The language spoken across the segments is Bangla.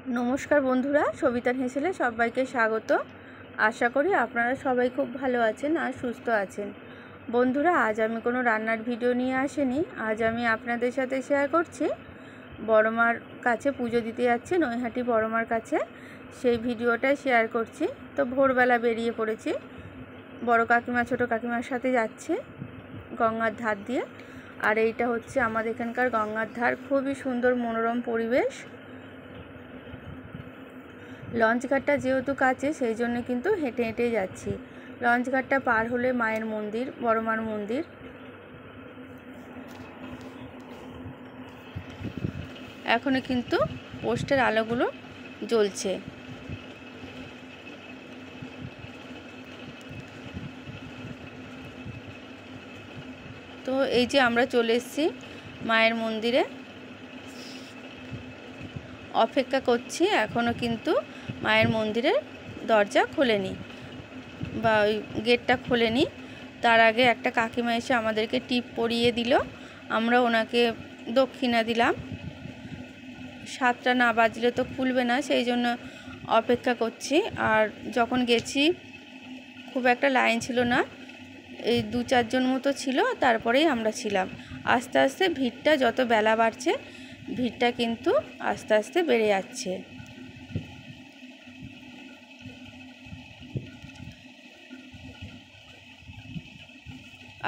नमस्कार बंधुरा सवितार हेसेले सबाइके स्वागत। आशा करी आपनारा सबाई खूब भालो आछेन और सुस्थ आछेन। बंधुरा आज आमी कोनो रान्नार भिडियो निये आसिनी। आज आमी आपनादेर साथे शेयर करछि बड़मार काछे पुजो दिते जाচ্ছি नৈহাটি बड़मार काछे, सेई भिडियोटा शेयर करछि। तो भोरबेला बेरिये पड़ेछि, बड़ काकिमा छोटो काकिमार साथे जाच्छे गंगार धार दिये। और एइटा होच्छे आमादेर एखानकार गंगार धार, खूबই सुंदर मनोरम परिवेश। लंच घाटटा जेहेतु काছে সেই জন্য কিন্তু হেঁটে হেঁটে যাচ্ছি। লঞ্চ ঘাটটা পার হলে মায়ের মন্দির, বড়মার মন্দির। এখনো কিন্তু পোস্টের আলোগুলো জ্বলছে। তো এই যে আমরা চলে এসেছি মায়ের মন্দিরে, অপেক্ষা করছি। এখনো কিন্তু মায়ের মন্দিরের দরজা খোলেনি বা ওই গেটটা খোলেনি। তার আগে একটা কাকিমা এসে আমাদেরকে টিপ পরিয়ে দিল, আমরা ওনাকে দক্ষিণা দিলাম। 7টা না বাজলে তো খুলবে না, সেই জন্য অপেক্ষা করছি। আর যখন গেছি খুব একটা লাইন ছিল না, এই 2-4 জন মতো ছিল, তারপরেই আমরা ছিলাম। আস্তে আস্তে ভিড়টা যত বেলা বাড়ছে ভিড়টা কিন্তু আস্তে আস্তে বেড়ে যাচ্ছে।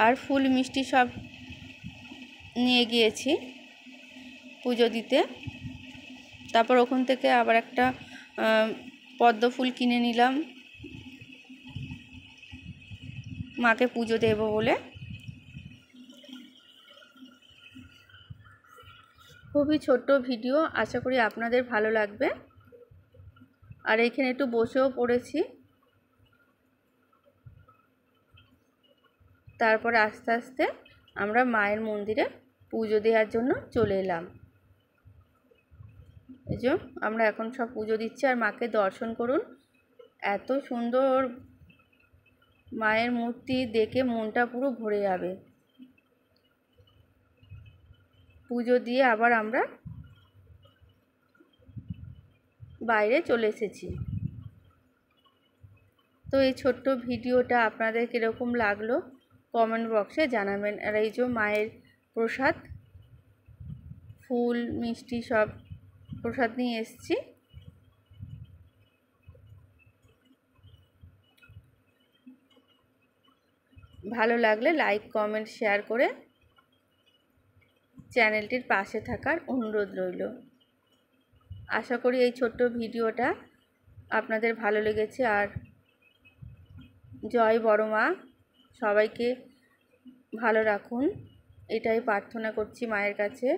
আর ফুল মিষ্টি সব নিয়ে গিয়েছি পুজো দিতে। তারপর ওখান থেকে আবার একটা পদ্ম ফুল কিনে নিলাম মাকে পুজো দেব বলে। খুবই ছোট্ট ভিডিও, আশা করি আপনাদের ভালো লাগবে। আর এখানে একটু বসেও পড়েছি। তারপরে আস্তে আস্তে আমরা মায়ের মন্দিরে পুজো দেওয়ার জন্য চলে এলাম। এই যে আমরা এখন সব পুজো দিচ্ছি। আর মাকে দর্শন করুন, এত সুন্দর মায়ের মূর্তি দেখে মনটা পুরো ভরে যাবে। পুজো দিয়ে আবার আমরা বাইরে চলে এসেছি। তো এই ছোট্ট ভিডিওটা আপনাদের কীরকম লাগলো কমেন্ট বক্সে জানাবেন। আর এই যে মায়ের প্রসাদ, ফুল মিষ্টি সব প্রসাদ নিয়ে এসেছি। ভালো লাগলে লাইক কমেন্ট শেয়ার করে চ্যানেলটির পাশে থাকার অনুরোধ রইল। আশা করি এই ছোট্ট ভিডিওটা আপনাদের ভালো লেগেছে। আর জয় বড় মা, সবাইকে ভালো রাখুন, এটাই প্রার্থনা করছি মায়ের কাছে।